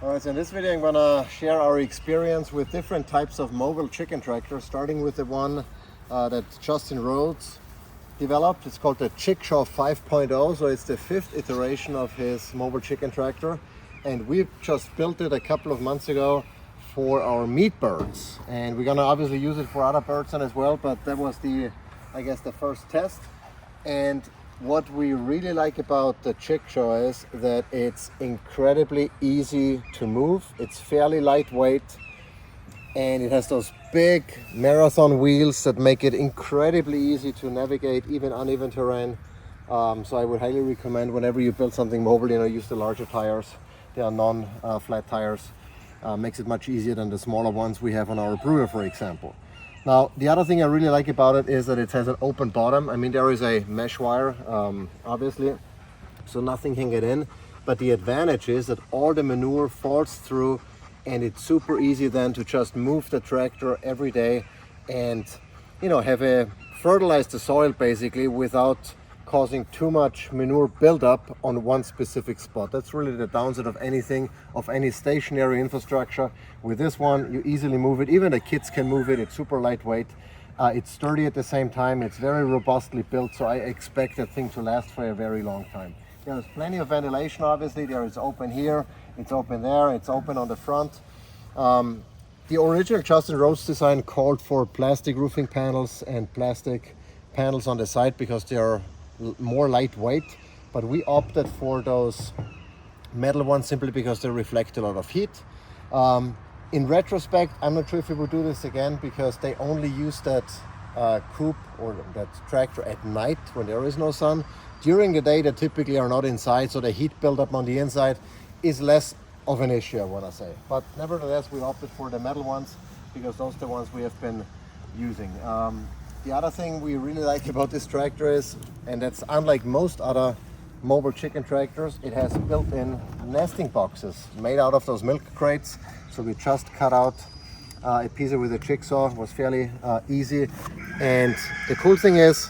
Alright, so in this video I'm gonna share our experience with different types of mobile chicken tractors, starting with the one that Justin Rhodes developed. It's called the ChickShaw 5.0, so it's the 5th iteration of his mobile chicken tractor, and we just built it a couple of months ago for our meat birds, and we're gonna obviously use it for other birds as well, but that was the first test. And what we really like about the ChickShaw is that it's incredibly easy to move. It's fairly lightweight, and it has those big marathon wheels that make it incredibly easy to navigate even uneven terrain. So I would highly recommend, whenever you build something mobile, use the larger tires. They are non-flat tires. Makes it much easier than the smaller ones we have on our brewer, for example. Now, the other thing I really like about it is that it has an open bottom. I mean, there is a mesh wire, obviously, so nothing can get in. But the advantage is that all the manure falls through, and it's super easy then to just move the tractor every day and, fertilize the soil basically without causing too much manure buildup on one specific spot. That's really the downside of any stationary infrastructure. With this one, you easily move it. Even the kids can move it. It's super lightweight. It's sturdy at the same time. It's very robustly built, so I expect that thing to last for a very long time. There's plenty of ventilation, obviously. There is open here, it's open there, it's open on the front. The original Justin Rhodes design called for plastic roofing panels and plastic panels on the side because they are more lightweight, but we opted for those metal ones simply because they reflect a lot of heat. In retrospect, I'm not sure if we would do this again because they only use that coupe or that tractor at night when there is no sun. During the day, they typically are not inside, so the heat buildup on the inside is less of an issue, I want to say. But nevertheless, we opted for the metal ones because those are the ones we have been using. The other thing we really like about this tractor is, and that's unlike most other mobile chicken tractors, it has built-in nesting boxes made out of those milk crates. So we just cut out a piece with a jigsaw. It was fairly easy. And the cool thing is,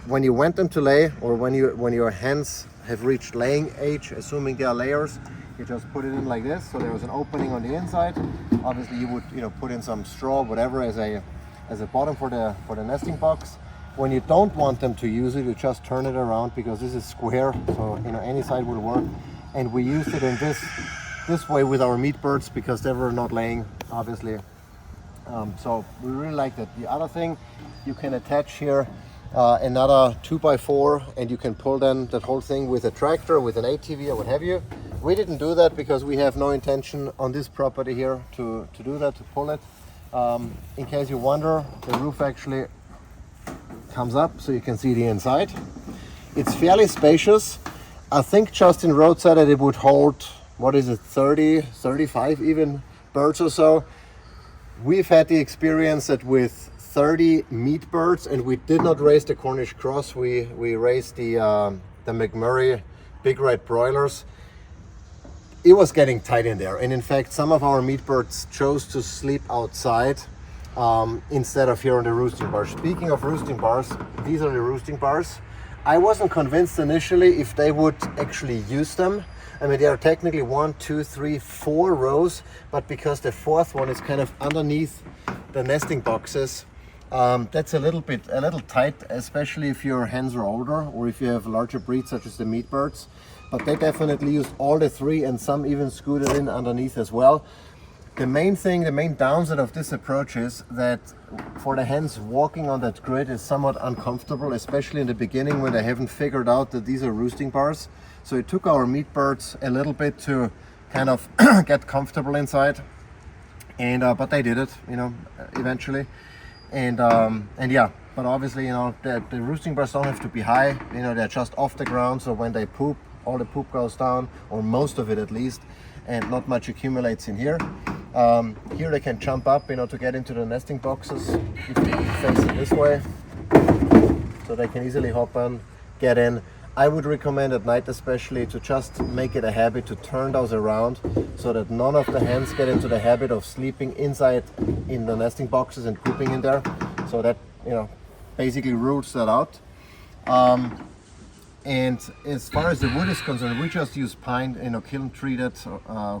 when you want them to lay, or when your hens have reached laying age, assuming they are layers, you just put it in like this. So there is an opening on the inside. Obviously you would put in some straw, whatever, as a bottom for the nesting box. When you don't want them to use it, you just turn it around because this is square, so any side will work. And we used it in this way with our meat birds because they were not laying, obviously. So we really like that. The other thing, you can attach here another 2x4, and you can pull then that whole thing with a tractor, with an ATV or what have you. We didn't do that because we have no intention on this property here to do that, to pull it. In case you wonder, the roof actually comes up so you can see the inside. It's fairly spacious. I think Justin Rhodes said that it would hold, 30, 35 even birds or so. We've had the experience that with 30 meat birds, and we did not raise the Cornish cross, we raised the McMurray big red broilers. It was getting tight in there, and in fact some of our meat birds chose to sleep outside instead of here on the roosting bars. Speaking of roosting bars, these are the roosting bars. I wasn't convinced initially if they would actually use them. I mean, there are technically 1, 2, 3, 4 rows, but because the fourth one is kind of underneath the nesting boxes, that's a little tight, especially if your hens are older or if you have larger breeds such as the meat birds. But they definitely used all the 3, and some even scooted in underneath as well. The main downside of this approach is that for the hens, walking on that grid is somewhat uncomfortable, especially in the beginning when they haven't figured out that these are roosting bars. So it took our meat birds a little bit to kind of get comfortable inside, and but they did it, eventually. And yeah, but obviously, the roosting bars don't have to be high. They're just off the ground, so when they poop, all the poop goes down, or most of it at least, and not much accumulates in here. Here they can jump up, to get into the nesting boxes if you face it this way, so they can easily hop on, get in. I would recommend at night especially to just make it a habit to turn those around so that none of the hens get into the habit of sleeping inside in the nesting boxes and pooping in there. So that, basically rules that out. And as far as the wood is concerned, we just use pine, kiln treated,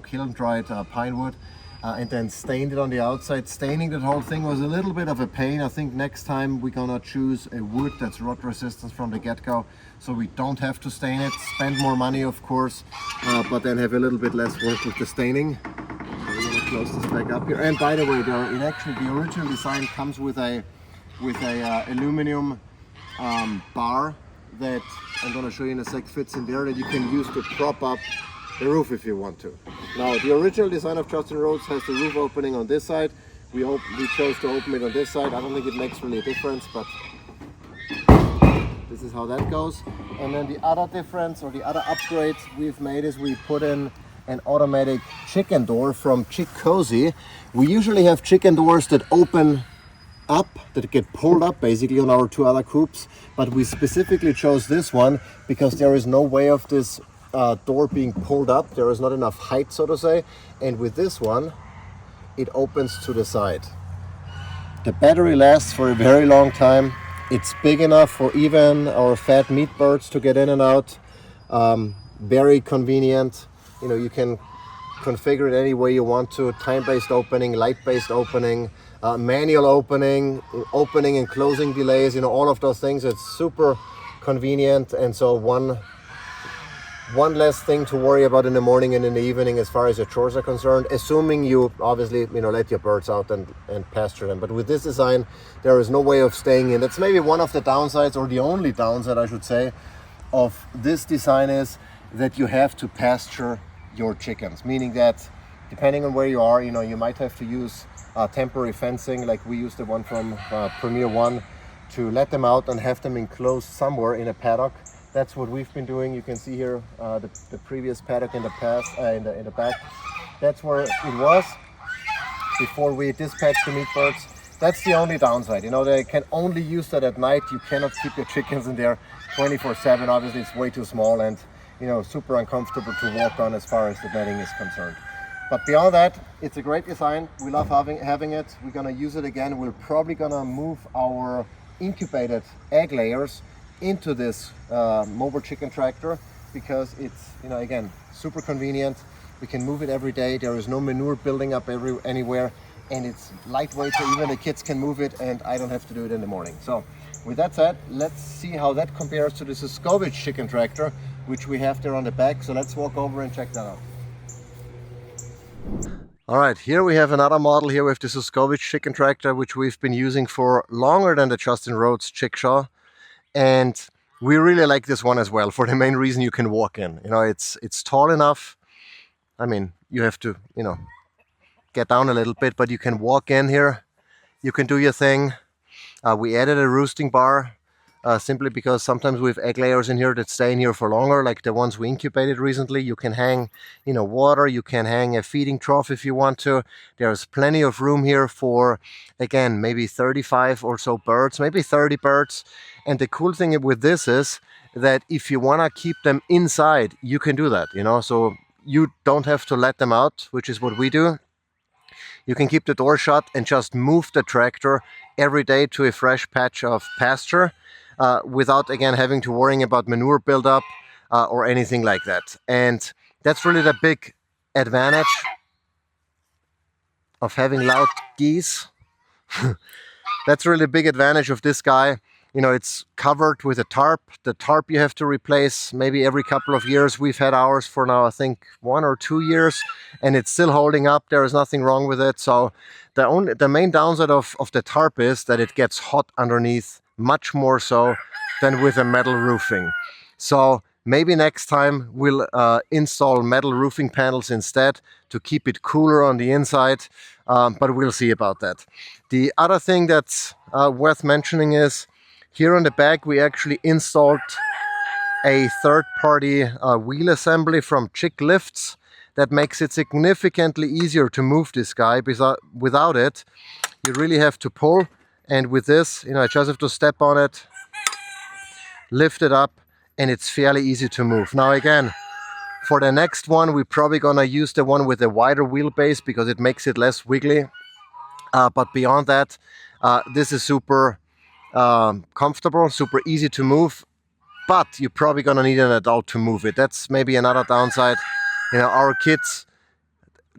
kiln dried pine wood, and then stained it on the outside. Staining that whole thing was a little bit of a pain. I think next time we're gonna choose a wood that's rot resistant from the get-go, so we don't have to stain it. Spend more money, of course, but then have a little bit less work with the staining. So we're gonna close this back up here. And by the way, the original design comes with a aluminum bar that I'm going to show you in a sec, fits in there, that you can use to prop up the roof if you want to. Now, the original design of Justin Rhodes has the roof opening on this side. We chose to open it on this side. I don't think it makes really a difference, but this is how that goes. And then the other difference, or the other upgrade we've made, is we put in an automatic chicken door from ChickShaw. We usually have chicken doors that open up, that get pulled up basically on our two other coops, but we specifically chose this one because there is no way of this door being pulled up. There is not enough height, so to say, and with this one it opens to the side. The battery lasts for a very long time. It's big enough for even our fat meat birds to get in and out. Very convenient. You can configure it any way you want to. Time-based opening, light-based opening, manual opening and closing delays, all of those things. It's super convenient, and so one less thing to worry about in the morning and in the evening as far as your chores are concerned, assuming you obviously let your birds out and pasture them. But with this design, there is no way of staying in. That's maybe one of the downsides, or the only downside I should say, of this design, is that you have to pasture your chickens, meaning that depending on where you are, you might have to use temporary fencing, like we used the one from Premier One, to let them out and have them enclosed somewhere in a paddock. That's what we've been doing. You can see here the previous paddock in the past, in the back. That's where it was before we dispatched the meat birds. That's the only downside. They can only use that at night. You cannot keep your chickens in there 24/7. Obviously, it's way too small and super uncomfortable to walk on as far as the bedding is concerned. But beyond that, it's a great design. We love having it. We're gonna use it again. We're probably gonna move our incubated egg layers into this mobile chicken tractor, because it's, again, super convenient. We can move it every day. There is no manure building up anywhere, and it's lightweight, so even the kids can move it, and I don't have to do it in the morning. So with that said, let's see how that compares to the Suscovich chicken tractor, which we have there on the back. So let's walk over and check that out. All right, here we have another model here with the Suscovich chicken tractor, which we've been using for longer than the Justin Rhodes ChickShaw. And we really like this one as well, for the main reason you can walk in. It's tall enough. I mean, you have to, get down a little bit, but you can walk in here. You can do your thing. We added a roosting bar simply because sometimes we have egg layers in here that stay in here for longer, like the ones we incubated recently. You can hang, water. You can hang a feeding trough if you want to. There's plenty of room here for, again, maybe 35 or so birds, maybe 30 birds. And the cool thing with this is that if you want to keep them inside, you can do that, so you don't have to let them out, which is what we do. You can keep the door shut and just move the tractor every day to a fresh patch of pasture without, again, having to worry about manure buildup or anything like that. And that's really the big advantage of having loud geese. That's really a big advantage of this guy. It's covered with a tarp. The tarp you have to replace maybe every couple of years. We've had ours for now, I think 1 or 2 years, and it's still holding up. There is nothing wrong with it. So the main downside of the tarp is that it gets hot underneath, much more so than with a metal roofing. So maybe next time we'll install metal roofing panels instead to keep it cooler on the inside, but we'll see about that. The other thing that's worth mentioning is, here on the back, we actually installed a third-party wheel assembly from Chick Lifts that makes it significantly easier to move this guy. Without it, you really have to pull, and with this, I just have to step on it, lift it up, and it's fairly easy to move. Now again, for the next one, we're probably gonna use the one with a wider wheelbase because it makes it less wiggly. But beyond that, this is super comfortable, super easy to move. but you're probably gonna need an adult to move it. That's maybe another downside. You know, our kids,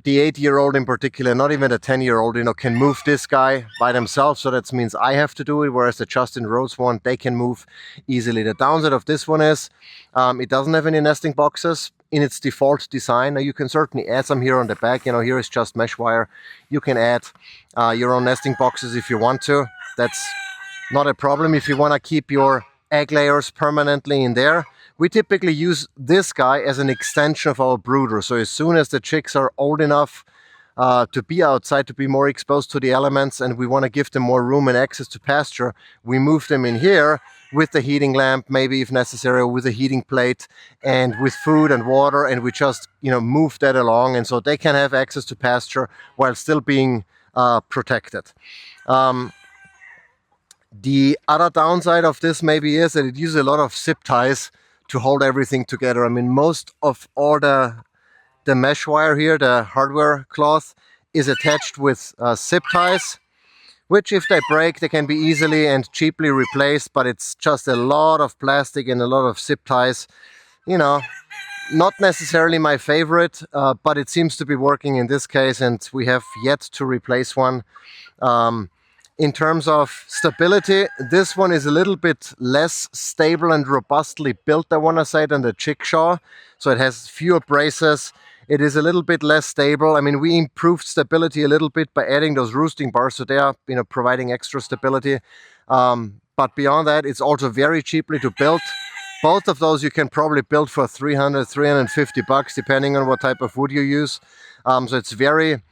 the 8-year-old in particular, not even a 10-year-old, you know, can move this guy by themselves. So that means I have to do it. Whereas the Justin Rhodes one, they can move easily. The downside of this one is it doesn't have any nesting boxes in its default design. Now you can certainly add some here on the back. You know, here is just mesh wire. You can add your own nesting boxes if you want to. That's not a problem if you want to keep your egg layers permanently in there. We typically use this guy as an extension of our brooder. So as soon as the chicks are old enough to be outside, to be more exposed to the elements, and we want to give them more room and access to pasture, we move them in here with the heating lamp, maybe if necessary, or with a heating plate, and with food and water, and we just, you know, move that along, and so they can have access to pasture while still being protected. The other downside of this maybe is that it uses a lot of zip ties to hold everything together. I mean, most of all the mesh wire here, the hardware cloth, is attached with zip ties, which if they break, they can be easily and cheaply replaced, but it's just a lot of plastic and a lot of zip ties. You know, not necessarily my favorite, but it seems to be working in this case, and we have yet to replace one. In terms of stability, this one is a little bit less stable and robustly built, I want to say, than the ChickShaw. So it has fewer braces. It is a little bit less stable. I mean, we improved stability a little bit by adding those roosting bars, so they are, you know, providing extra stability. But beyond that, it's also very cheaply to build. Both of those you can probably build for 300, 350 bucks, depending on what type of wood you use. So it's very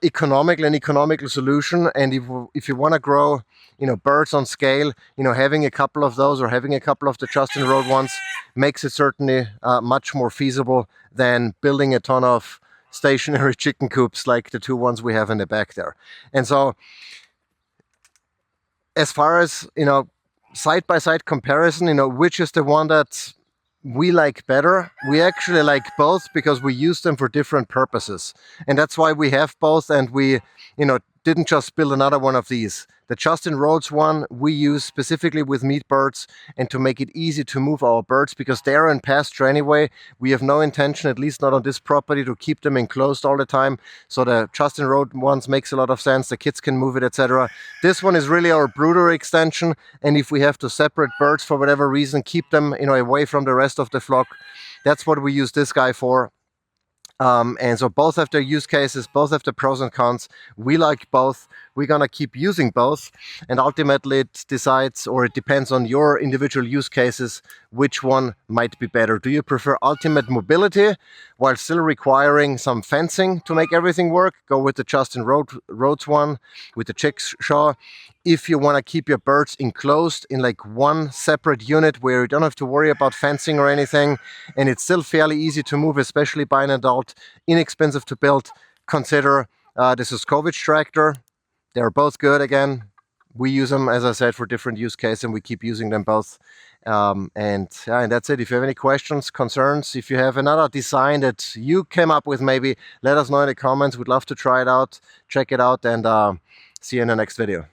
economical solution. And if you want to grow, you know, birds on scale, you know, having a couple of those or having a couple of the Justin Rhodes ones makes it certainly much more feasible than building a ton of stationary chicken coops like the two ones we have in the back there. And so, as far as, you know, side-by-side comparison, you know, which is the one that we like better? We actually like both because we use them for different purposes. And that's why we have both, and we, you know, didn't just build another one of these. The Justin Rhodes one we use specifically with meat birds and to make it easy to move our birds, because they're in pasture anyway. We have no intention, at least not on this property, to keep them enclosed all the time. So the Justin Rhodes ones makes a lot of sense. The kids can move it, etc. This one is really our brooder extension, and if we have to separate birds for whatever reason, keep them, you know, away from the rest of the flock, that's what we use this guy for. And so both have their use cases, both have the pros and cons. We like both. We're gonna keep using both, and ultimately it decides, or it depends on your individual use cases, which one might be better. Do you prefer ultimate mobility while still requiring some fencing to make everything work? Go with the Justin Rhodes one, with the ChickShaw. If you want to keep your birds enclosed in like one separate unit where you don't have to worry about fencing or anything, and it's still fairly easy to move, especially by an adult, inexpensive to build, consider the Suscovich tractor. They're both good. Again, we use them, as I said, for different use cases, and we keep using them both. And that's it. If you have any questions, concerns, if you have another design that you came up with, maybe let us know in the comments. We'd love to try it out, check it out, and see you in the next video.